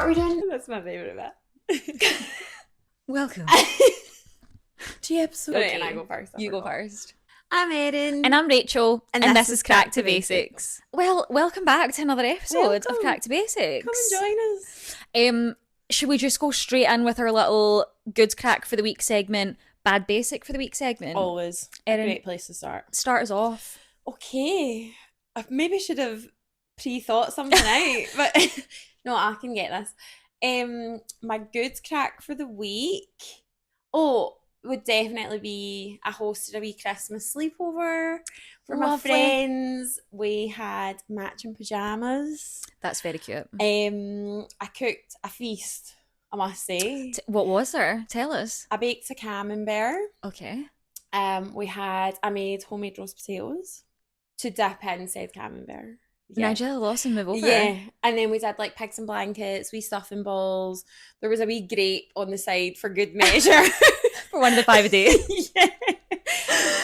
we doing? That's my favourite bit. Welcome to episode. Okay. And I go first. You go first. I'm Erin. And I'm Rachel. And this is Craic to Basics. Well, welcome back to another episode of Craic to Basics. Come and join us. Should we just go straight in with our little Good Craic for the week segment, Bad Basic for the week segment? Always. Erin, Great place to start. Start us off. Okay. I maybe should have pre-thought something out, but no, I can get this. My Good Craic for the week. Would definitely be I hosted a wee Christmas sleepover for my Lovely. friends. We had matching pajamas. That's very cute. I cooked a feast, I must say. What was there? Tell us. I baked a camembert. Okay. I made homemade roast potatoes to dip in said camembert. Yeah. Nigella Lawson, move over. Yeah, and then we did like pigs and blankets, wee stuffing balls. There was a wee grape on the side for good measure. For one of the 5 a day. Yeah.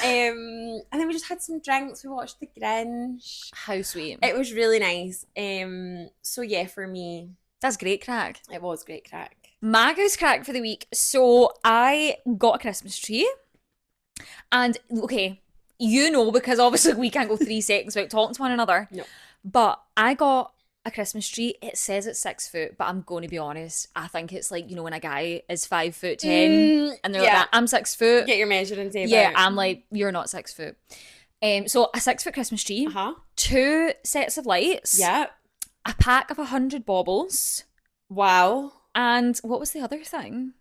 And then we just had some drinks. We watched The Grinch. How sweet. It was really nice. So yeah, for me, That's great Craic. it was great crack. My Goose Craic for the week. So I got a Christmas tree. And okay, you know, because obviously we can't go 3 seconds without talking to one another. No. But I got a Christmas tree. It says it's 6 foot, but I'm going to be honest. I think it's like, you know, when a guy is 5'10" and they're yeah. like, I'm 6 foot. Get your measuring tape Yeah, out. I'm like, you're not 6 foot. So a 6 foot Christmas tree, 2 sets of lights, Yeah. a pack of 100 baubles, Wow. and what was the other thing?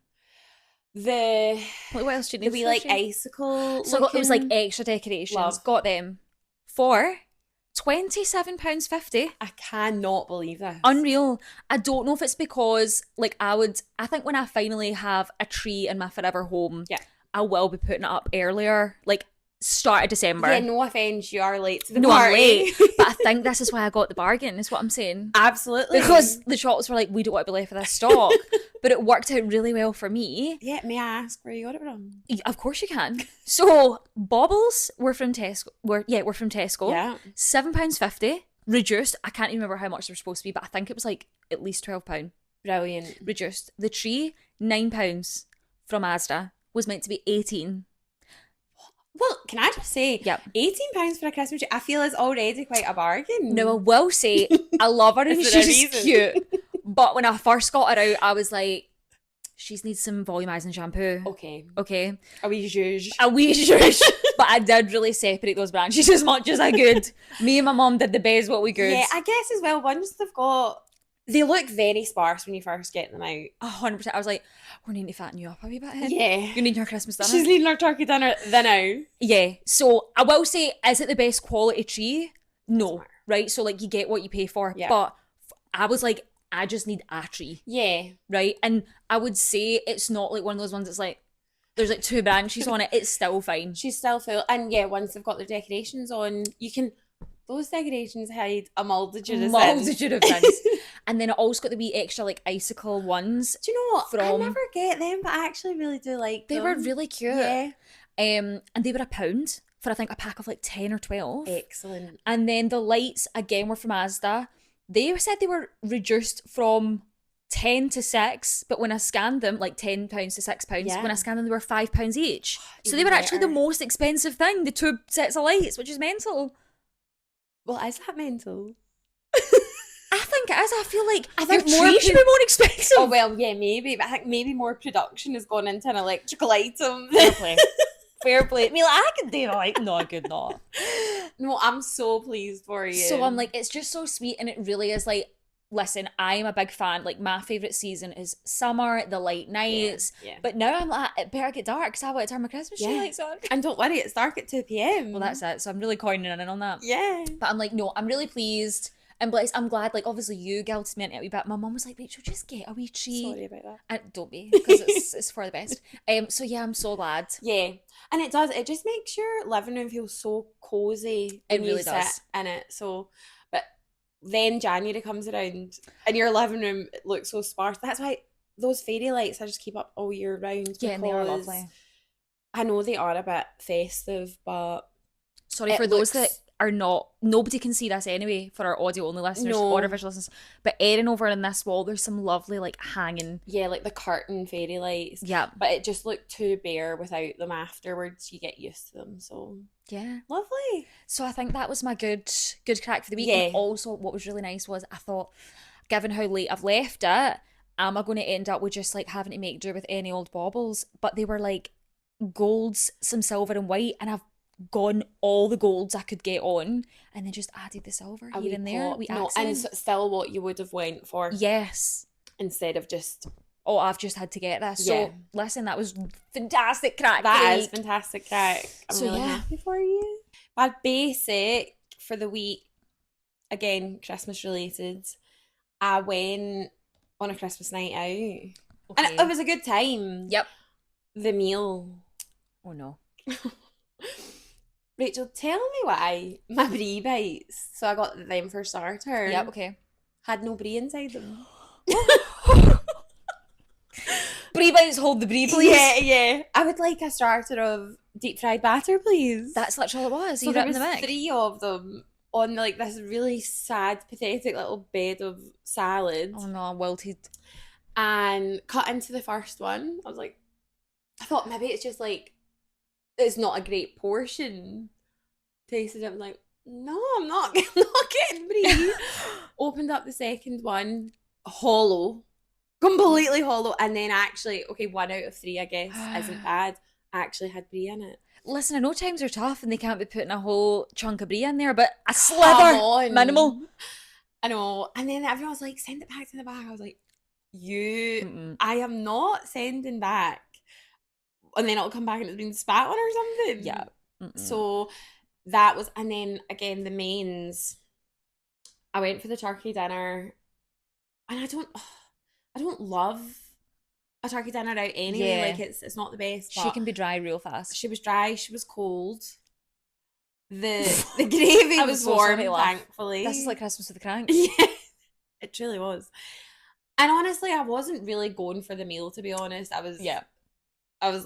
The Like, what else do you need? the wee for like tree? icicle. So I got, it was like looking- extra decorations. Love. Got them for £27.50. I cannot believe this. Unreal. I don't know if it's because like I think when I finally have a tree in my forever home, Yeah. I will be putting it up earlier, like start of December. Yeah, no offense, you are late to the No, party. I'm late. But I think this is why I got the bargain, is what I'm saying. Absolutely. Because the shops were like, we don't want to be left with this stock. But it worked out really well for me. Yeah, may I ask where you got it from? Of course you can. So baubles were from Tesco. Were from Tesco. Yeah. £7.50. Reduced. I can't even remember how much they were supposed to be, but I think it was like at least £12. Brilliant. Reduced. The tree, £9 from Asda, was meant to be 18. Well, can I just say, Yep. £18 for a Christmas tree, I feel is already quite a bargain. Now I will say I love her and Is there a she's reason? cute. But when I first got her out, I was like, she needs some volumizing shampoo. Okay. Okay. A wee zhuzh. A wee zhuzh. But I did really separate those branches as much as I could. Me and my mum did the best what we could. Yeah, I guess as well, once they look very sparse when you first get them out. 100%. I was like, we're needing to fatten you up a wee bit. Hen. Yeah. You need your Christmas dinner. She's needing her turkey dinner now. Yeah. So I will say, is it the best quality tree? No. Smart. Right? So like you get what you pay for. Yeah. But I was like, I just need a tree. Yeah. Right? And I would say it's not like one of those ones that's like, there's like 2 branches on it. It's still fine. She's still full. And yeah, once they've got their decorations on, those decorations hide a multitude of things. And then it also got the wee extra like icicle ones. Do you know what? I From- never get them, but I actually really do like They them. were really cute. Yeah. And they were £1 for I think a pack of like 10 or 12. Excellent. And then the lights again were from Asda. They said they were reduced from 10 to 6, but when I scanned them, like £10 to £6, Yeah. when I scanned them, they were £5 each. So they Even were actually the better. most expensive thing, the 2 sets of lights, which is mental. Well, is that mental? I think it is. I feel like I think your more tree should be more expensive. Oh, well, yeah, maybe. But I think maybe more production has gone into an electrical item. Fair play. Fair play. I mean, like, I could do like, no, I could not. No, I'm so pleased for you. So I'm like, it's just so sweet, and it really is like, listen, I am a big fan. Like, my favourite season is summer, the light nights. Yeah. But now I'm like, it better get dark because I want to turn my Christmas tree Yeah. lights on. And don't worry, it's dark at 2 p.m. Well, that's it. So I'm really coining in on that. Yeah. But I'm like, no, I'm really pleased. And blessed, I'm glad, like, obviously you guilted me into it a wee bit. My mum was like, Rachel, just get a wee tree. Sorry about that. And don't be, because it's for the best. So yeah, I'm so glad. Yeah. And it does. It just makes your living room feel so cozy. It when you really does. sit in it. So, but then January comes around and your living room looks so sparse. That's why those fairy lights I just keep up all year round. Yeah, and they are because lovely. I know they are a bit festive, but Sorry, it for those that looks- are not, nobody can see this anyway for our audio only listeners No. or our visual listeners, but Erin over in this wall, there's some lovely like hanging. Yeah, like the curtain fairy lights. Yeah. But it just looked too bare without them afterwards. You get used to them, so Yeah. lovely. So I think that was my good crack for the week. Yeah. And also what was really nice was I thought, given how late I've left it, am I going to end up with just like having to make do with any old baubles? But they were like golds, some silver and white, and I've gone all the golds I could get on and then just added the silver A here wee and there. pop. We No, and still what you would have went for. Yes. Instead of just... Oh, I've just had to get this. Yeah. So listen, that was fantastic crack. That is fantastic crack. I'm So, really yeah. happy for you. Bad basic for the week. Again, Christmas related. I went on a Christmas night out. And it was a good time. Yep. The meal. Oh no. Rachel, tell me why my brie bites. So I got them for starter. Yep, okay. Had no brie inside them. Brie bites, hold the brie, please. Yeah. I would like a starter of deep fried batter, please. That's literally all it was. So You there ripping was the mic. 3 of them on like this really sad, pathetic little bed of salad. Oh no, wilted. And cut into the first one. I thought maybe it's just like, it's not a great portion. Tasted it, I'm like, no, I'm not getting brie. Opened up the second one, hollow, completely hollow, and then actually, okay, 1 out of 3, I guess, isn't bad. Actually had brie in it. Listen, I know times are tough and they can't be putting a whole chunk of brie in there, but a Come sliver, on. minimal. I know. And then everyone was like, send it back to the bag. I was like, Mm-mm. I am not sending back. And then it'll come back and it's been spat on or something. Yeah. Mm-mm. So that was, and then again, the mains. I went for the turkey dinner, and I don't love a turkey dinner out anyway. Yeah. Like it's not the best. She But can be dry real fast. she was dry. She was cold. The gravy I'm was so warm, sorry to laugh. thankfully. This is like Christmas with the crank. Yeah, it truly was. And honestly, I wasn't really going for the meal, to be honest. I was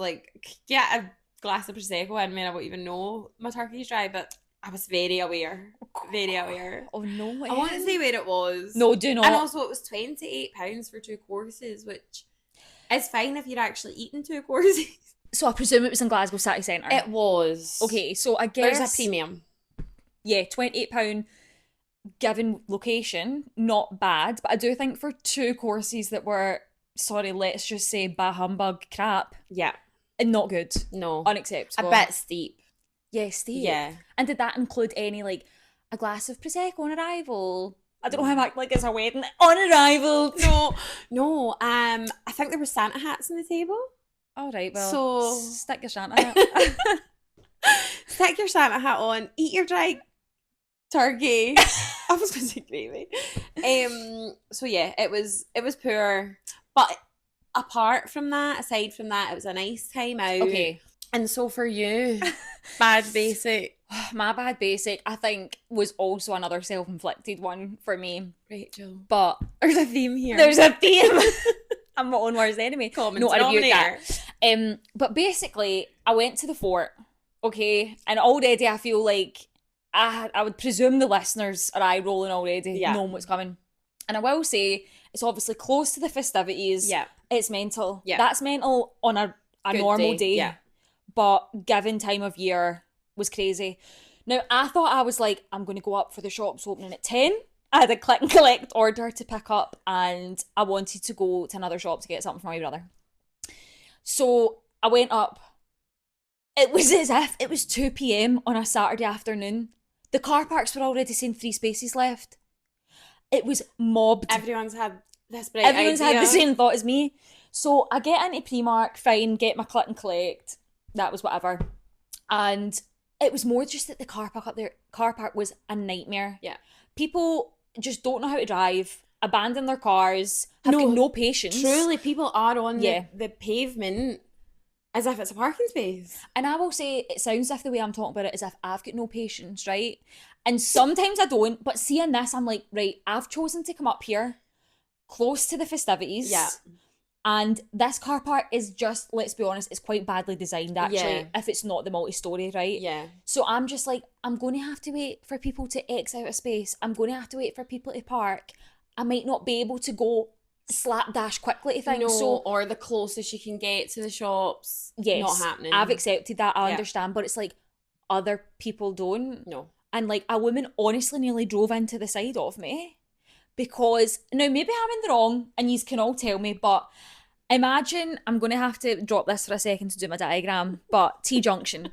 like, get a glass of Prosecco in me, and I won't even know my turkey's dry, but I was very aware. Very aware. Oh no. I want to say where it was. No, do not. And also it was £28 for 2 courses, which is fine if you're actually eating 2 courses. So I presume it was in Glasgow City Centre. It was. Okay, so I guess There's a premium. Yeah, £28 given location, not bad. But I do think for 2 courses that were, sorry, let's just say bah humbug crap, Yeah. and not good. No. Unacceptable. A bit steep. Yeah, steep. Yeah. And did that include any, like, a glass of Prosecco on arrival? I don't know how I'm acting like it's a wedding. On arrival! No. I think there were Santa hats on the table. All right, well, So- stick your Santa hat. Stick your Santa hat on. Eat your dry turkey. I was going to say gravy. So yeah, it was poor. But aside from that, it was a nice time out. Okay. And so for you, bad basic. My bad basic, I think, was also another self-inflicted one for me. Rachel. But There's a theme here. there's a theme. I'm my own worst enemy. Common No, I reviewed denominator. that. But basically, I went to the fort, okay, and already I feel like I would presume the listeners are eye rolling already, Yeah. knowing what's coming. And I will say, it's obviously close to the festivities. Yeah. It's mental. Yeah. That's mental on a Good normal day. Yeah. But given time of year was crazy. Now, I thought I was like, I'm going to go up for the shops opening at 10. I had a click and collect order to pick up and I wanted to go to another shop to get something for my brother. So I went up. It was as if it was 2 p.m. on a Saturday afternoon. The car parks were already saying 3 spaces left. It was mobbed. Everyone's had this bright Everyone's idea. had the same thought as me. So I get into Primark, fine, get my click and collect. That was whatever. And it was more just that the car park was a nightmare. Yeah. People just don't know how to drive, abandon their cars, have no patience. Truly, people are on Yeah. the pavement as if it's a parking space. And I will say, it sounds as if the way I'm talking about it is if I've got no patience, right? And sometimes I don't, but seeing this, I'm like, right, I've chosen to come up here close to the festivities. Yeah. And this car park is just, let's be honest, it's quite badly designed actually, Yeah. if it's not the multi-story, right? Yeah. So I'm just like, I'm going to have to wait for people to X out of space. I'm going to have to wait for people to park. I might not be able to go slapdash quickly to things. No, So or the closest you can get to the shops. yes, Not happening. I've accepted that. I Yeah. understand, but it's like other people don't. No. And like a woman honestly nearly drove into the side of me because now maybe I'm in the wrong and you can all tell me, but imagine, I'm going to have to drop this for a second to do my diagram, but T junction.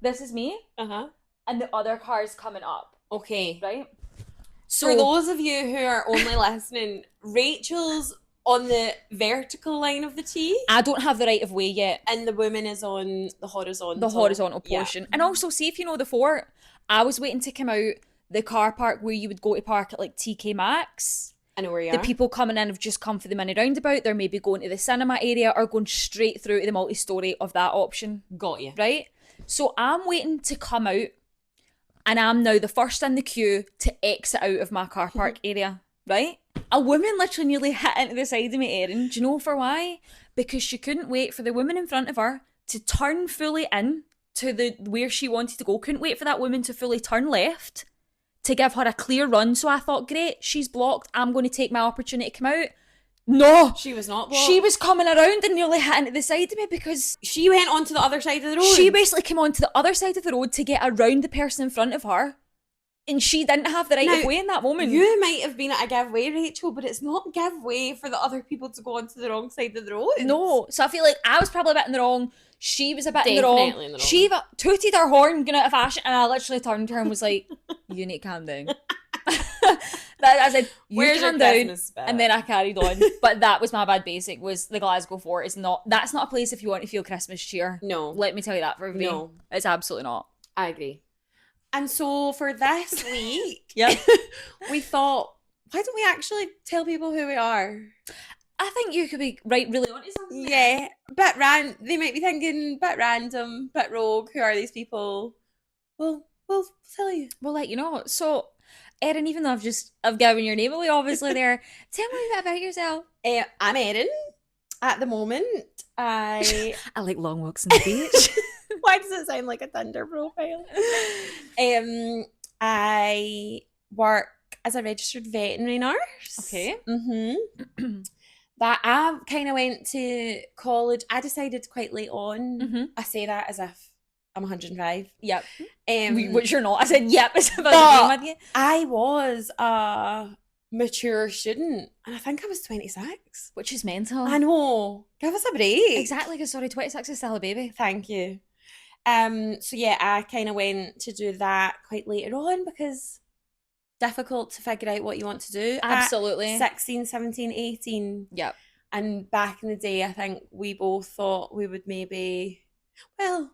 This is me, Uh-huh. and the other car's coming up, Okay. right? So For those of you who are only listening, Rachel's on the vertical line of the T, I don't have the right of way yet. and the woman is on the horizontal. The horizontal Yeah. portion. And also, see if you know the fort, I was waiting to come out the car park where you would go to park at like TK Maxx. I know where you The are. people coming in have just come for the mini roundabout. They're maybe going to the cinema area or going straight through to the multi-story of that option. Got you. Right? So I'm waiting to come out, and I'm now the first in the queue to exit out of my car park area, right? A woman literally nearly hit into the side of me, Erin. Do you know for why? Because she couldn't wait for the woman in front of her to turn fully in to the where she wanted to go. Couldn't wait for that woman to fully turn left to give her a clear run. So I thought, great, she's blocked. I'm going to take my opportunity to come out. No, She was not blocked. she was coming around and nearly hitting to the side of me because She went onto the other side of the road. she basically came onto the other side of the road to get around the person in front of her. And she didn't have the right Now, of way in that moment. You might have been at a give way, Rachel, but it's not give way for the other people to go onto the wrong side of the road. No. So I feel like I was probably a bit in the wrong. She was a bit in the wrong. Definitely in the wrong. She tooted her horn, going out of fashion, and I literally turned to her and was like, you need to calm down. I said, you Where's your calm down. Christmas spirit? And then I carried on. But that was my bad basic, was the Glasgow Fort. That's not a place if you want to feel Christmas cheer. No. Let me tell you that for everybody. No. It's absolutely not. I agree. And so for this week, Yep. we thought, why don't we actually tell people who we are? I think you could be really onto something. Yeah, they might be thinking, bit random, bit rogue. Who are these people? Well, we'll tell you. We'll let you know. So, Erin, even though I've given your name away, obviously there, tell me a bit about yourself. I'm Erin. At the moment, I like long walks on the beach. Why does it sound like a Tinder profile? I work as a registered veterinary nurse. Okay. Mm-hmm. That I kind of went to college. I decided quite late on. Mm-hmm. I say that as if I'm 105. Yep. Um, Which you're not. I said yep. As if I was But- agreeing with you. I was a mature student, and I think I was 26. Which is mental. I know. Give us a break. Exactly, because sorry, 26 is still a baby. Thank you. So yeah, I kind of went to do that quite later on because difficult to figure out what you want to do. Absolutely. At 16, 17, 18. Yep. And back in the day, I think we both thought we would maybe, well,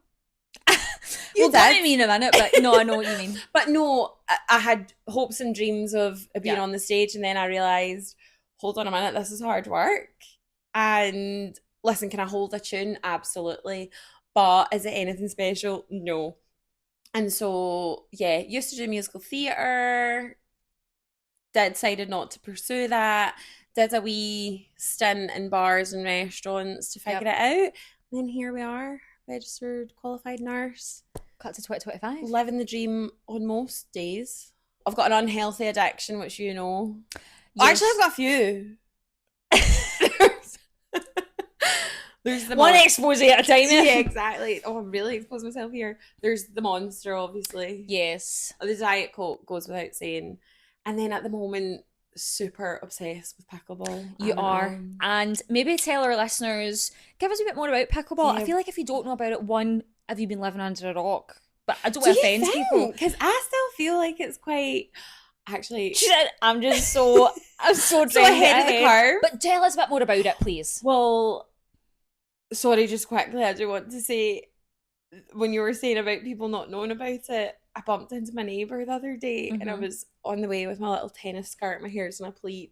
We'll did. get me in a minute, but no, I know what you mean. But no, I had hopes and dreams of being Yeah. on the stage, and then I realised, hold on a minute, this is hard work. And listen, can I hold a tune? Absolutely. But is it anything special? No. And so, yeah, used to do musical theatre, decided not to pursue that, did a wee stint in bars and restaurants to figure it out. And then here we are, registered qualified nurse. Cut to 2025. Living the dream on most days. I've got an unhealthy addiction, which you know. Yes. Actually, I've got a few. There's the One expose at a time. yeah, exactly. Oh, I'm really exposing myself here. There's the Monster, obviously. Yes. The Diet Coke goes without saying. And then at the moment, super obsessed with pickleball. You are. And maybe tell our listeners, give us a bit more about pickleball. Yeah. I feel like if you don't know about it, one, have you been living under a rock? But I don't Do want to you offend think? people. Because I still feel like it's quite... Actually, She said, I'm so so trying to ahead of the get curve. But tell us a bit more about it, please. Well, sorry, just quickly, I do want to say, when you were saying about people not knowing about it, I bumped into my neighbour the other day and I Mhm. was on the way with my little tennis skirt, my hair's in a pleat.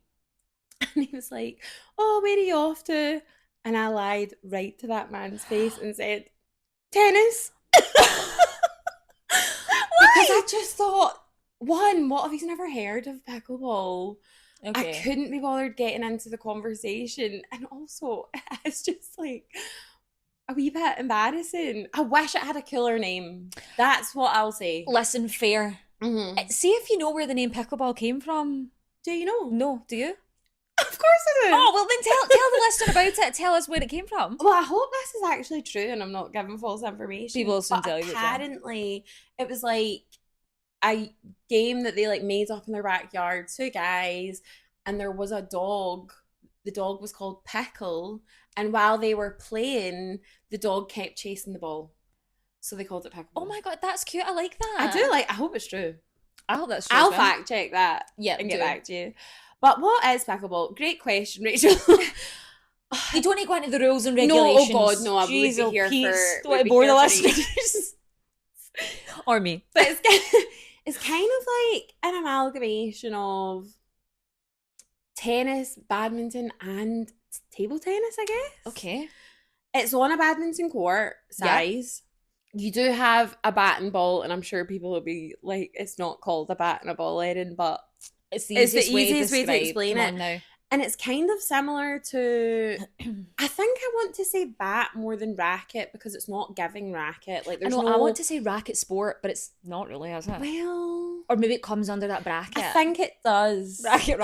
And he was like, oh, where are you off to? And I lied right to that man's face and said, tennis. Because I just thought, one, what if he's never heard of pickleball? Okay. I couldn't be bothered getting into the conversation. And also, it's just like a wee bit embarrassing. I wish it had a cooler name. That's what I'll say. Listen, fair. Mm-hmm. See if you know where the name pickleball came from. Do you know? No, do you? Of course I do. Oh, well then tell the listener about it. Tell us where it came from. Well, I hope this is actually true and I'm not giving false information. People will soon but tell you. apparently, it was like a game that they like made up in their backyard, 2 guys, and there was a dog. The dog was called Pickle, and while they were playing, the dog kept chasing the ball. So they called it Pickleball. Oh my god, that's cute. I like that. I do like, I hope it's true. I hope that's true. I'll fact check that and get back to you. But what is pickleball? Great question, Rachel. You don't need to go into the rules and No, oh regulations. God, no, I would be here for... Don't bore the listeners. Or me. But it's kind of like an amalgamation of tennis, badminton, and table tennis, I guess. Okay. It's on a badminton court size. Yep. You do have a bat and ball, and I'm sure people will be like, it's not called a bat and a ball, Erin, but it's the easiest way to explain it. Now. And it's kind of similar to, I think I want to say bat more than racket because it's not giving racket. Like there's I want to say racket sport, but it's not really, is it? Well, or maybe it comes under that bracket. I think it does. Racket.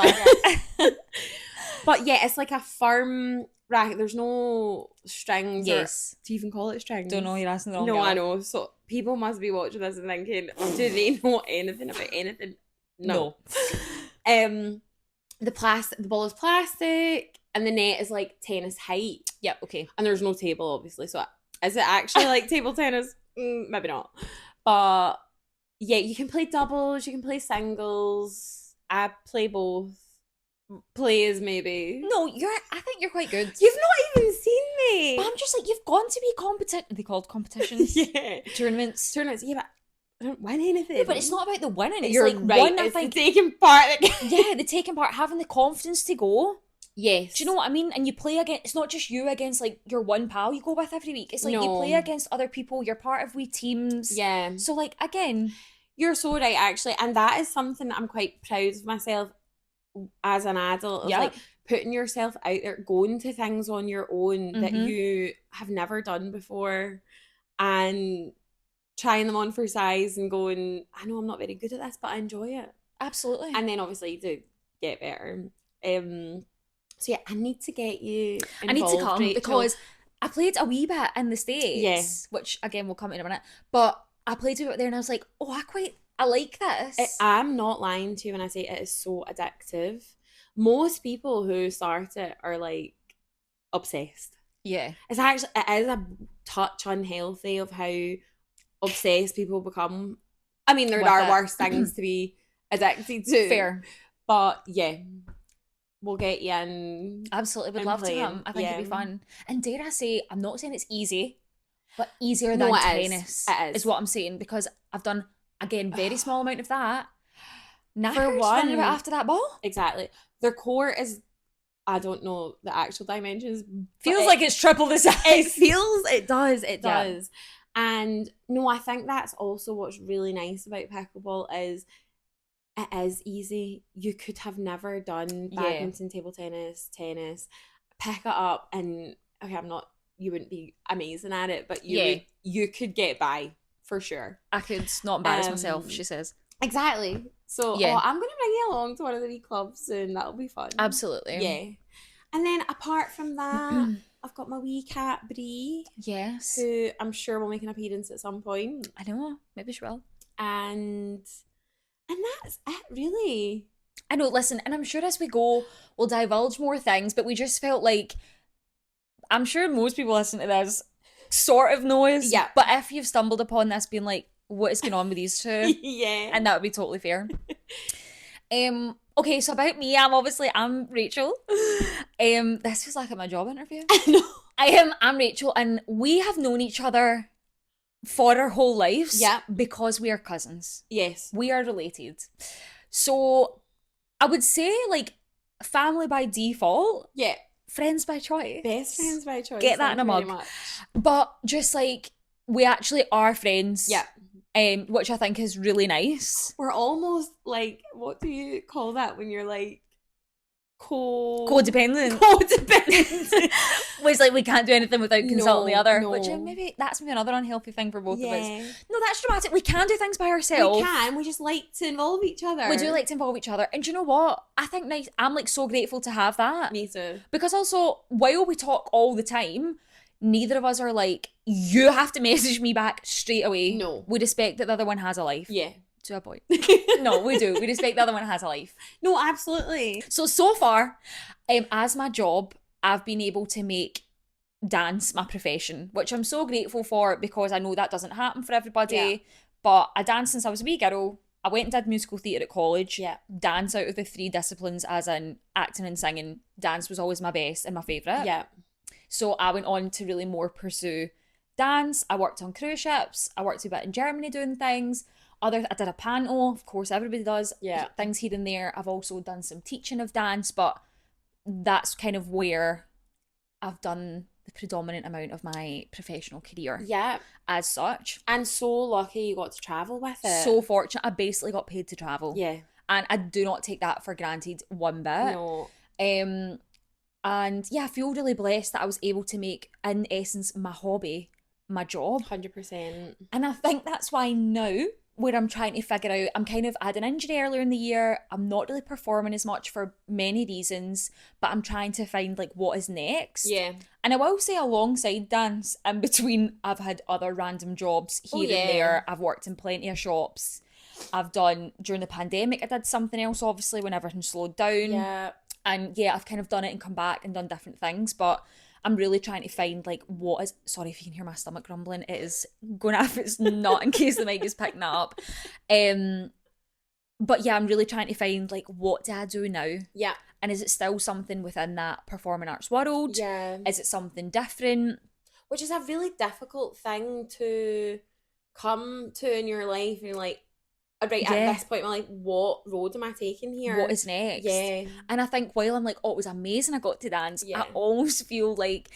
But yeah, it's like a firm racket. There's no strings. Yes. Do you even call it strings? Don't know. You're asking the wrong No, girl. I know. So people must be watching this and thinking, do they know anything about anything? No. The ball is plastic, and the net is like tennis height. Yep. Okay. And there's no table, obviously. So is it actually like table tennis? Maybe not. But yeah, you can play doubles. You can play singles. I play both. Plays maybe. No, I think you're quite good. You've not even seen me. But I'm just like, you've gone to be Are they called competitions? Yeah. Tournaments. Yeah, but I don't win anything. No, but it's not about the winning. It's You're like right. one, it's I think. The taking part. Yeah, the taking part, having the confidence to go. Yes. Do you know what I mean? And you play against, it's not just you against like your one pal you go with every week. It's like you play against other people. You're part of wee teams. Yeah. So like, again. You're so right, actually. And that is something that I'm quite proud of myself as an adult. Of like putting yourself out there, going to things on your own that you have never done before and trying them on for size and going, I know I'm not very good at this, but I enjoy it. Absolutely. And then obviously you do get better. So yeah, I need to get you involved, I need to come, Rachel. because I played a wee bit in the States, which again we'll come in a minute, but I played a wee bit there and I was like, oh, I like this. I'm not lying to you when I say it is so addictive. Most people who start it are like obsessed. Yeah. It is a touch unhealthy of how obsessed people become. I mean, there are worse things to be addicted to. Fair. But yeah, we'll get you in. Absolutely, would love to come. I think it'd be fun. And dare I say, I'm not saying it's easy, but easier than tennis. It is what I'm saying, because I've done, again, very small amount of that. For one, running about after that ball. Exactly. Their court is, I don't know the actual dimensions. Feels like it's triple the size. It does. Yeah. And no, I think that's also what's really nice about pickleball is it is easy. You could have never done badminton, table tennis, pick it up and, okay, you wouldn't be amazing at it, but you could get by for sure. I could not embarrass myself, she says. Exactly. So I'm going to bring you along to one of the wee clubs soon. That'll be fun. Absolutely. Yeah. And then apart from that, I've got my wee cat, Brie. Yes. Who I'm sure will make an appearance at some point. I know. Maybe she will. And that's it, really. I know, listen, and I'm sure as we go, we'll divulge more things, but we just felt like, I'm sure most people listening to this sort of knows. Yeah. But if you've stumbled upon this being like, what is going on with these two? Yeah. And that would be totally fair. Okay, so about me, I'm Rachel. This feels like my job interview. I know. I'm Rachel, and we have known each other for our whole lives. Yeah. Because we are cousins. Yes. We are related. So I would say like family by default. Yeah. Friends by choice. Best friends by choice. Get that in a mug. But just like, we actually are friends. Yeah. Which I think is really nice. We're almost like, what do you call that when you're like codependent. Codependent. Was like we can't do anything without consulting the other. No. Which maybe that's maybe another unhealthy thing for both of us. Yeah. No, that's dramatic. We can do things by ourselves. We can. We just like to involve each other. We do like to involve each other. And do you know what? I think I'm like so grateful to have that. Me too. Because also, while we talk all the time, neither of us are like, you have to message me back straight away. No. We respect that the other one has a life. Yeah. To a point. No, we do. We respect the other one has a life. No, absolutely. So far, as my job, I've been able to make dance my profession, which I'm so grateful for because I know that doesn't happen for everybody. Yeah. But I danced since I was a wee girl. I went and did musical theatre at college. Yeah. Dance out of the 3 disciplines, as in acting and singing, dance was always my best and my favourite. Yeah. So I went on to really more pursue dance. I worked on cruise ships. I worked a bit in Germany doing things. I did a panto, of course, everybody does. Yeah. Things here and there. I've also done some teaching of dance, but that's kind of where I've done the predominant amount of my professional career. Yeah. As such. And so lucky you got to travel with it. So fortunate. I basically got paid to travel. Yeah. And I do not take that for granted one bit. No. And yeah, I feel really blessed that I was able to make, in essence, my hobby my job. 100%. And I think that's why now, where I'm trying to figure out, I had an injury earlier in the year. I'm not really performing as much for many reasons, but I'm trying to find like what is next. Yeah. And I will say alongside dance, in between, I've had other random jobs here and there. I've worked in plenty of shops. I've done, during the pandemic, I did something else, obviously, when everything slowed down. Yeah. And yeah, I've kind of done it and come back and done different things, but I'm really trying to find like what is, sorry if you can hear my stomach grumbling, it is going off, it's not in case the mic is picking that up. But yeah, I'm really trying to find like what do I do now? Yeah. And is it still something within that performing arts world? Yeah. Is it something different? Which is a really difficult thing to come to in your life. And you're like, right, at this point, I'm like, what road am I taking here? What is next? Yeah. And I think while I'm like, oh, it was amazing I got to dance, Yeah. I almost feel like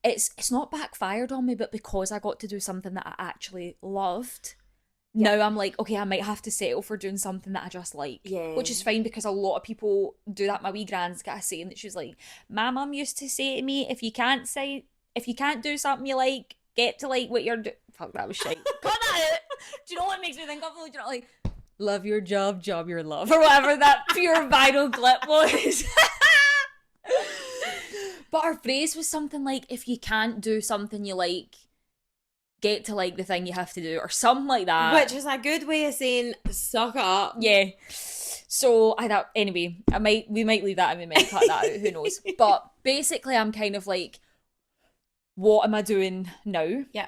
it's not backfired on me, but because I got to do something that I actually loved, now I'm like, okay, I might have to settle for doing something that I just like. Yeah. Which is fine because a lot of people do that. My wee grand's got a saying that she's like, my mum used to say to me, if you can't do something you like, get to like what you're doing. Fuck, that was shite. Cut that out. Do you know what makes me think of? Do you know, like, love your job, job your love, or whatever that pure viral clip was. But our phrase was something like, if you can't do something you like, get to like the thing you have to do, or something like that. Which is a good way of saying, suck it up. Yeah. So I thought, anyway, we might leave that and we might cut that out, who knows. But basically I'm kind of like, what am I doing now? Yeah.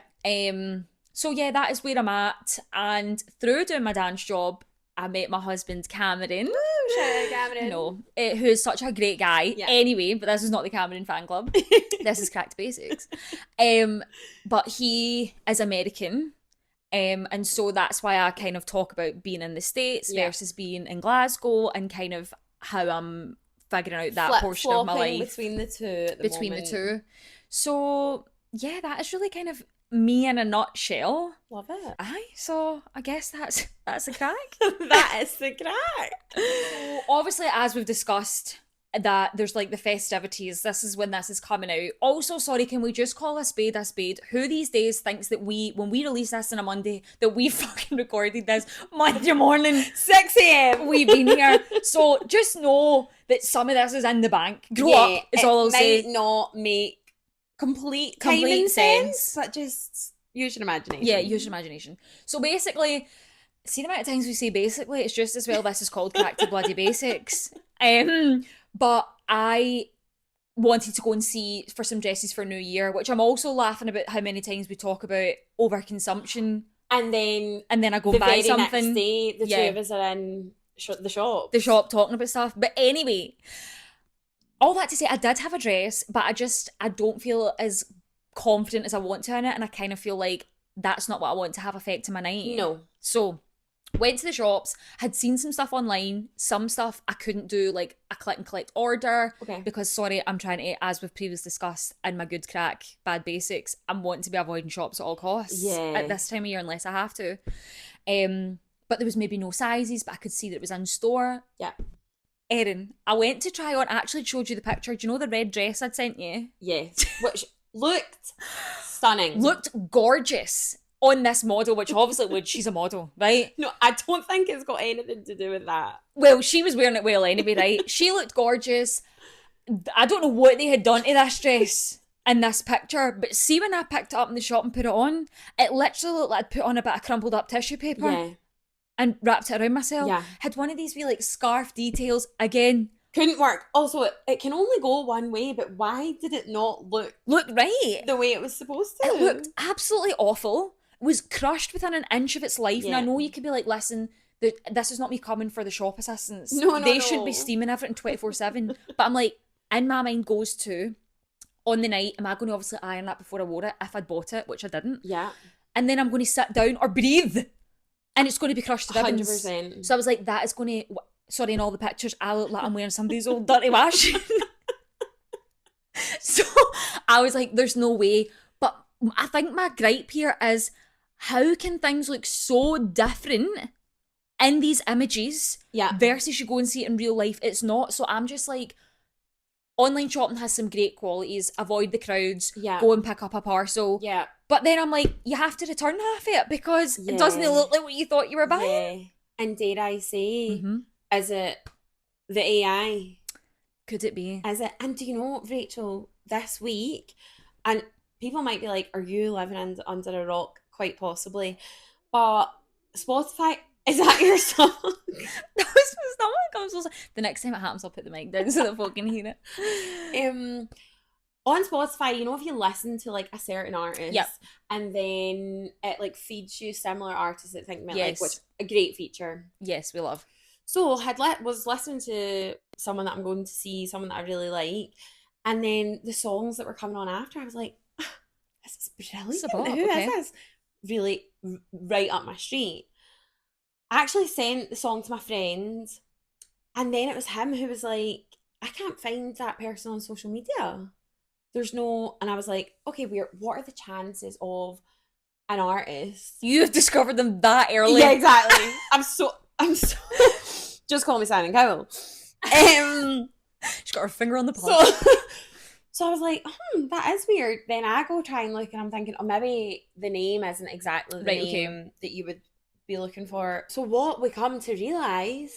So yeah, that is where I'm at. And through doing my dance job, I met my husband Cameron. Woo, shout out Cameron. No, who is such a great guy. Yeah. Anyway, but this is not the Cameron fan club. This is Craic Basics. But he is American. And so that's why I kind of talk about being in the States versus being in Glasgow, and kind of how I'm figuring out that portion of my life. Between the two at the moment. The two. So yeah, that is really kind of me in a nutshell. Love it. Aye, so I guess that's the crack. That is the crack. So obviously, as we've discussed, that there's like the festivities. This is when this is coming out. Also, sorry, can we just call a spade a spade? Who these days thinks that when we release this on a Monday, that we fucking recorded this Monday morning, 6 a.m. we've been here. So just know that some of this is in the bank. Grow up is all I'll say. It might not make complete sense, but just use your imagination. Yeah, use your imagination. So basically, see the amount of times we say basically, it's just as well this is called Craic Bloody Basics. But I wanted to go and see for some dresses for New Year, which I'm also laughing about how many times we talk about overconsumption. And then I go buy something. Next day, the two of us are in the shop. The shop talking about stuff. But anyway, all that to say, I did have a dress, but I don't feel as confident as I want to in it, and I kind of feel like that's not what I want to have affect my night. No. So went to the shops, had seen some stuff online, some stuff I couldn't do, like a click and collect order. Okay. Because sorry, I'm trying to, as we've previously discussed in my Good Craic Bad Basics, I'm wanting to be avoiding shops at all costs at this time of year unless I have to. But there was maybe no sizes, but I could see that it was in store. Yeah. Erin, I went to try on, I actually showed you the picture. Do you know the red dress I'd sent you? Yes. Which looked stunning. Looked gorgeous on this model, which obviously would, she's a model, right? No, I don't think it's got anything to do with that. Well, she was wearing it well anyway, right? She looked gorgeous. I don't know what they had done to this dress in this picture, but see when I picked it up in the shop and put it on, it literally looked like I'd put on a bit of crumpled up tissue paper. Yeah. And wrapped it around myself. Yeah. Had one of these wee like scarf details again. Couldn't work. Also, it can only go one way, but why did it not look right the way it was supposed to? It looked absolutely awful. It was crushed within an inch of its life. Yeah. And I know you could be like, listen, this is not me coming for the shop assistants. No, they shouldn't be steaming everything 24/7. But I'm like, in my mind goes to, on the night, am I going to obviously iron that before I wore it if I'd bought it, which I didn't. Yeah. And then I'm going to sit down or breathe. And it's going to be crushed to ribbons. 100%. So I was like, that is going to... Sorry, in all the pictures, I look like I'm wearing somebody's old dirty wash. So I was like, there's no way. But I think my gripe here is, how can things look so different in these images versus you go and see it in real life? It's not. So I'm just like, online shopping has some great qualities. Avoid the crowds. Yeah. Go and pick up a parcel. Yeah. But then I'm like, you have to return half of it because it doesn't look like what you thought you were buying. Yeah. And dare I say, is it the AI? Could it be? Is it? And do you know, Rachel, this week, and people might be like, are you living under a rock? Quite possibly. But Spotify, is that your song? That was my stomach. I'm so sorry. The next time it happens, I'll put the mic down so that folk can hear it. On Spotify, you know, if you listen to like a certain artist, and then it like feeds you similar artists that think about like, which a great feature. Yes, we love. So was listening to someone that I'm going to see, someone that I really like, and then the songs that were coming on after, I was like, this is brilliant. Who is this? Really right up my street. I actually sent the song to my friend, and then it was him who was like, I can't find that person on social media. There's no, and I was like, okay, what are the chances of an artist? You've discovered them that early. Yeah, exactly. I'm so just call me Simon Cowell. She's got her finger on the pulse. So I was like, that is weird. Then I go try and look, and I'm thinking, oh, maybe the name isn't exactly the name that you would be looking for. So what we come to realise...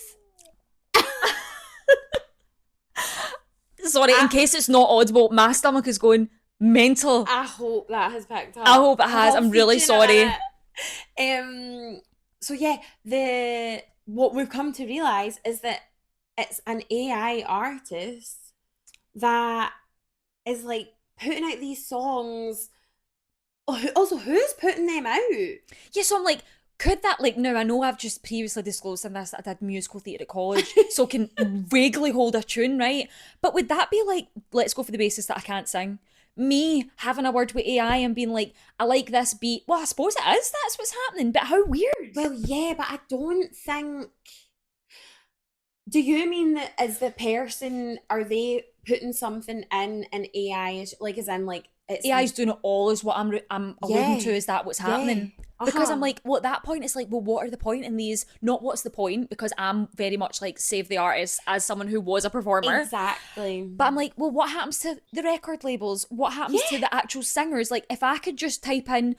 Sorry, in case it's not audible, my stomach is going mental. I hope that has picked up. I hope it has. I'm really sorry. So yeah, what we've come to realise is that it's an AI artist that is like putting out these songs. Also, who's putting them out? Yeah, so I'm like, could that, like, now I know I've just previously disclosed in this that I did musical theatre at college, so can vaguely hold a tune, right? But would that be like, let's go for the basis that I can't sing, me having a word with AI and being like, I like this beat? Well, I suppose it is, that's what's happening, but how weird. Well, yeah, but I don't think... Do you mean that as the person, are they putting something in an AI, like as in like... AI's doing it all is what I'm alluding to, is that what's happening? Because I'm like, well, at that point, it's like, well, what are the point in these? Not what's the point, because I'm very much like save the artist as someone who was a performer. Exactly. But I'm like, well, what happens to the record labels? What happens to the actual singers? Like, if I could just type in,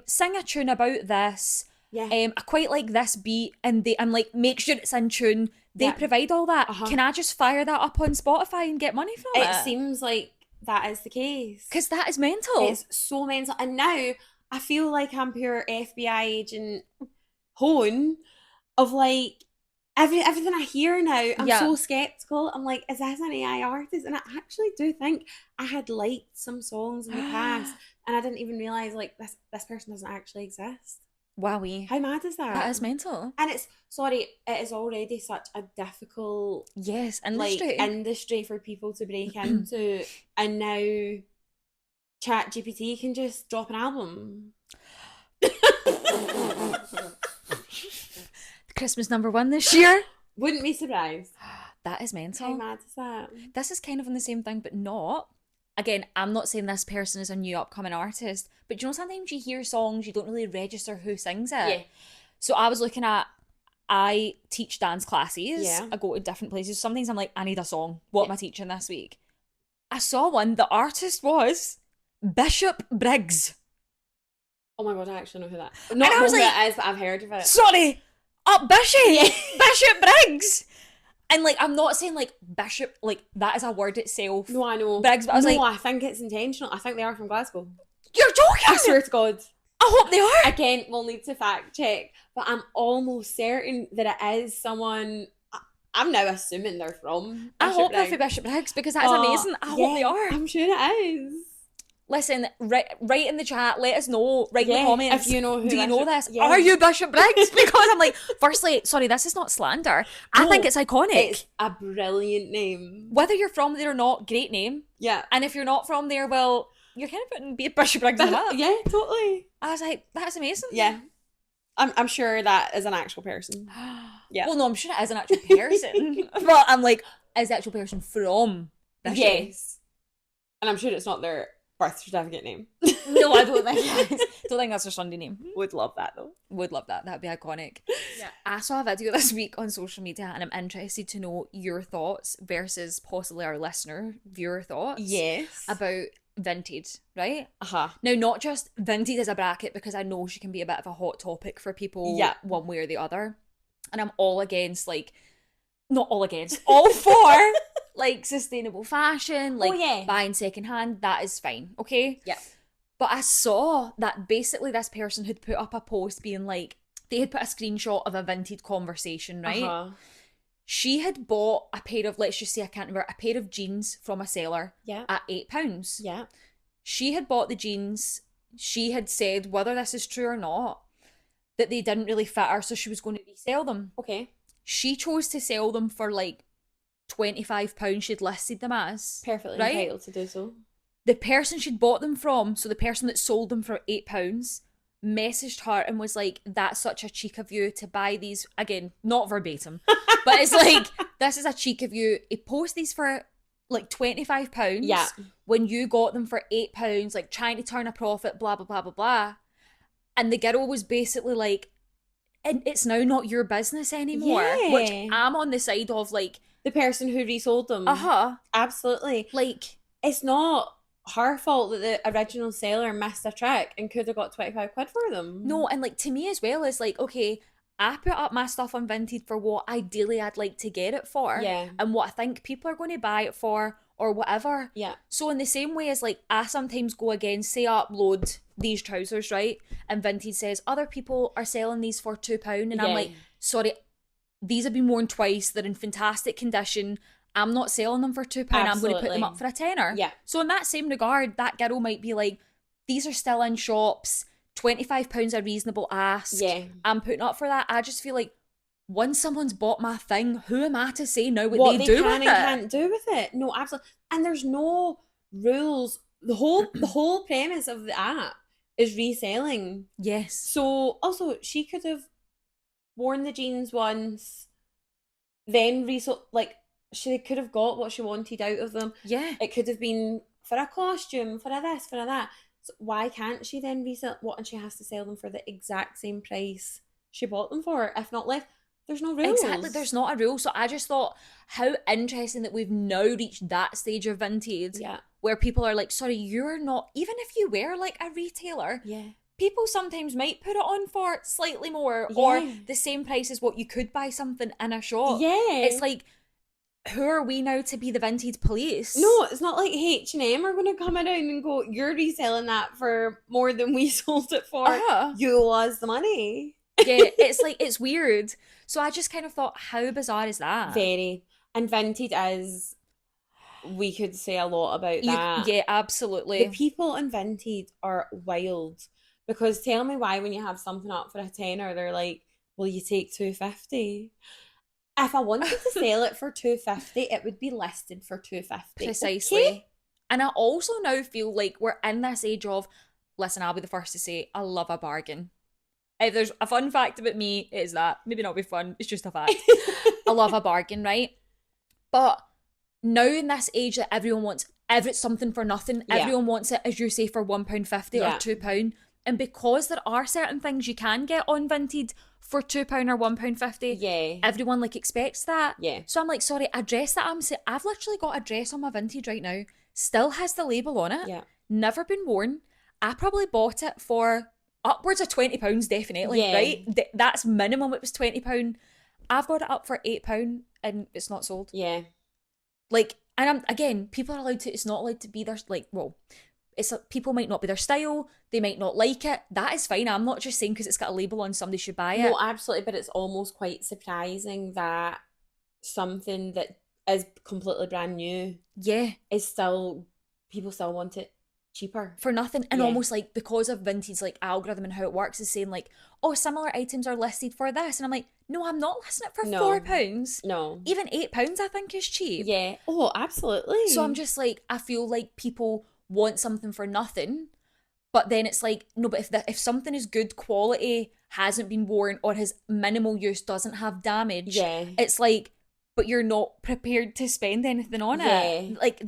sing a tune about this, I quite like this beat, and I'm like, make sure it's in tune. They provide all that. Can I just fire that up on Spotify and get money from it? It seems like that is the case. Because that is mental. It's so mental. And now I feel like I'm pure FBI agent Hone of like everything I hear now. I'm so skeptical. I'm like, is this an AI artist? And I actually do think I had liked some songs in the past, and I didn't even realise like this person doesn't actually exist. Wowie. How mad is that? That is mental. And it is already such a difficult industry for people to break into. And now ChatGPT can just drop an album. Christmas #1 this year. Wouldn't be surprised. That is mental. How mad is that? This is kind of on the same thing, but not. Again, I'm not saying this person is a new upcoming artist, but you know, sometimes you hear songs, you don't really register who sings it. Yeah. So I was looking at I teach dance classes. Yeah. I go to different places. Sometimes I'm like, I need a song. What am I teaching this week? I saw one. The artist was Bishop Briggs. Oh my god, I actually know who that. And I Not know was who like, it is, but I've heard of it. Sorry, up Bishy, Bishop Briggs. And like, I'm not saying like Bishop, like that is a word itself. No, I know. Briggs, but I was like, I think it's intentional. I think they are from Glasgow. You're joking. I swear to God. I hope they are. Again, we'll need to fact check, but I'm almost certain that it is someone. I'm now assuming they're from. I hope they're Briggs. for Bishop Briggs because that's amazing. I hope they are. I'm sure it is. Listen, write in the chat, let us know, write in the comments. If you know who do you know this? Yeah. Are you Bishop Briggs? Because I'm like, firstly, sorry, this is not slander. I think it's iconic. It's a brilliant name. Whether you're from there or not, great name. Yeah. And if you're not from there, well, you're kind of putting Bishop Briggs in the map. Yeah, totally. I was like, that's amazing. Yeah. I'm sure that is an actual person. Yeah. Well, no, I'm sure it is an actual person. But I'm like, is the actual person from Bishop? Yes. And I'm sure it's not their birth certificate name. No, I don't think it is. Don't think that's their Sunday name. Would love that though. Would love that. That'd be iconic. Yeah. I saw a video this week on social media and I'm interested to know your thoughts versus possibly our listener viewer thoughts. Yes. About Vinted, right? Uh-huh. Now, not just Vinted as a bracket, because I know she can be a bit of a hot topic for people one way or the other. And I'm all against, like, not all against, all for, like, sustainable fashion, like, buying secondhand. That is fine, okay? Yeah. But I saw that basically this person had put up a post being like, they had put a screenshot of a Vinted conversation, right? Uh-huh. She had bought a pair of, let's just say, I can't remember, a pair of jeans from a seller at £8. Yeah. She had bought the jeans. She had said, whether this is true or not, that they didn't really fit her, so she was going to resell them. Okay. She chose to sell them for like £25 she'd listed them as. Perfectly right? entitled to do so. The person she'd bought them from, so the person that sold them for £8, messaged her and was like, that's such a cheek of you to buy these, again, not verbatim, but it's like, this is a cheek of you. He post these for like £25 when you got them for £8, like trying to turn a profit, blah, blah, blah, blah, blah. And the girl was basically like, and it's now not your business anymore. Yeah. Which I'm on the side of like, the person who resold them. Absolutely. Like, it's not her fault that the original seller missed a trick and could have got 25 quid for them. No, and like to me as well, is like, okay, I put up my stuff on Vinted for what ideally I'd like to get it for. Yeah. And what I think people are going to buy it for or whatever. Yeah. So in the same way as like, I sometimes go against, say I upload these trousers, right? And Vinted says, other people are selling these for £2. And I'm like, sorry, these have been worn twice. They're in fantastic condition. I'm not selling them for £2. I'm going to put them up for a tenner. Yeah. So in that same regard, that girl might be like, these are still in shops. £25 a reasonable ask. Yeah. I'm putting up for that. I just feel like once someone's bought my thing, who am I to say now what they do can with and it? can't do with it? No, absolutely. And there's no rules. The whole premise of the app is reselling. Yes. So also she could have worn the jeans once, then resold. Like she could have got what she wanted out of them. Yeah. It could have been for a costume, for a this, for a that. So why can't she then resell what, and she has to sell them for the exact same price she bought them for, if not less? There's no rules. Exactly, there's not a rule. So I just thought how interesting that we've now reached that stage of Vinted where people are like, sorry, you're not, even if you were like a retailer, people sometimes might put it on for slightly more or the same price as what you could buy something in a shop. Yeah. It's like, who are we now to be the Vinted police? No, it's not like H&M are going to come around and go, you're reselling that for more than we sold it for. You owe us the money. Yeah, it's like, it's weird. So I just kind of thought, how bizarre is that? Very. And Vinted is, we could say a lot about that. Yeah, absolutely. The people on Vinted are wild. Because tell me why when you have something up for a tenner, they're like, will you take $2.50? If I wanted to sell it for $2.50, it would be listed for $2.50. Precisely. Okay? And I also now feel like we're in this age of, listen, I'll be the first to say, I love a bargain. If there's a fun fact about me, it is that. Maybe not be fun, it's just a fact. I love a bargain, right? But now in this age that everyone wants something for nothing, everyone wants it, as you say, for £1.50 or £2. And because there are certain things you can get on Vinted for £2 or £1.50. Yeah. Everyone like expects that. Yeah. So I'm like, sorry, a dress that I've literally got a dress on my Vinted right now, still has the label on it. Yeah. Never been worn. I probably bought it for upwards of £20, definitely, Yeah. right? That's minimum, it was £20. I've got it up for £8 and it's not sold. Yeah. Like, and again, people are allowed to, it's not allowed to be their, like, well, people might not be their style, they might not like it. That is fine. I'm not just saying because it's got a label on somebody should buy it. No, absolutely. But it's almost quite surprising that something that is completely brand new Yeah. is still, people still want it cheaper. For nothing. And Yeah. almost like because of Vinted's like algorithm and how it works is saying like, oh, similar items are listed for this. And I'm like, no, I'm not listing it for No. £4. No. Even £8 I think is cheap. Yeah. Oh, absolutely. So I'm just like, I feel like people want something for nothing, but then it's like, no, but if something is good quality, hasn't been worn, or has minimal use, doesn't have damage, Yeah. it's like, but you're not prepared to spend anything on Yeah. it. Like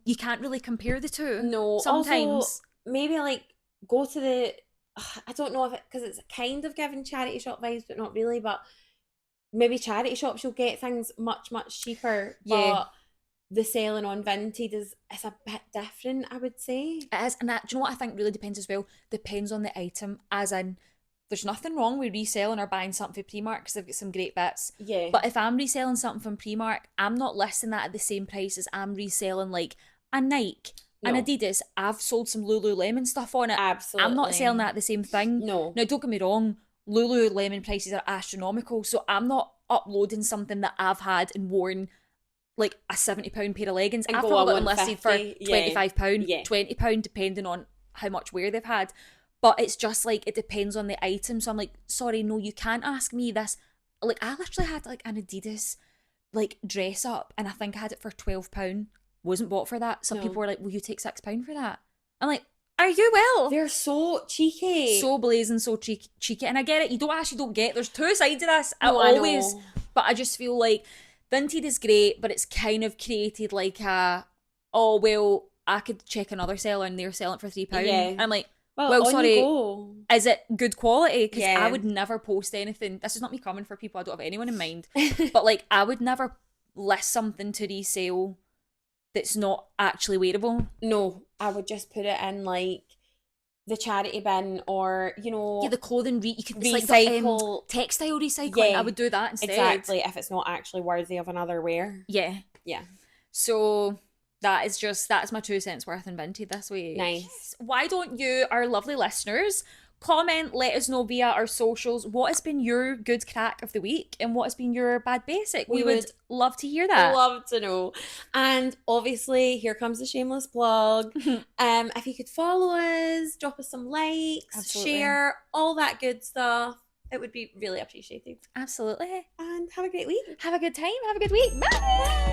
you can't really compare the two. No. Sometimes. Also, maybe like go to the, I don't know if it, because it's kind of giving charity shop vibes, but not really, but maybe charity shops you'll get things much, much cheaper. Yeah. But the selling on Vinted is a bit different, I would say. It is, and that, do you know what I think really depends as well? Depends on the item, as in, there's nothing wrong with reselling or buying something from Primark because they've got some great bits. Yeah. But if I'm reselling something from Primark, I'm not listing that at the same price as I'm reselling like a Nike, an No. Adidas. I've sold some Lululemon stuff on it. Absolutely. I'm not selling that at the same thing. No. Now, don't get me wrong, Lululemon prices are astronomical, so I'm not uploading something that I've had and worn like a £70 pair of leggings. And I've go probably on got them listed for £25, Yeah. £20 depending on how much wear they've had. But it's just like, it depends on the item. So I'm like, sorry, no, you can't ask me this. Like, I literally had like an Adidas like dress up and I think I had it for £12. Wasn't bought for that. Some No. people were like, will you take £6 for that? I'm like, are you well? They're so cheeky. So blazing, so cheeky. And I get it. You don't ask, you don't get. There's two sides of this. No, I I always. know. But I just feel like Vinted is great, but it's kind of created like a, oh, well, I could check another seller and they're selling it for £3. Yeah. And I'm like, Well, on sorry, you go. is it good quality? Because Yeah. I would never post anything. This is not me coming for people. I don't have anyone in mind. But like, I would never list something to resale that's not actually wearable. No, I would just put it in like the charity bin, or you know, Yeah, the clothing you could it's like recycle. the, textile recycling. Yeah, I would do that instead. Exactly, if it's not actually worthy of another wear. Yeah. Yeah. So that's my 2 cents worth in Vinted this week. Nice. Why don't you, our lovely listeners, comment, let us know via our socials what has been your good crack of the week and what has been your bad basic. We would love to hear that. Love to know. And obviously, here comes the shameless plug. If you could follow us, drop us some likes, Absolutely. share, all that good stuff. It would be really appreciated. Absolutely. And have a great week. Have a good time. Have a good week. Bye.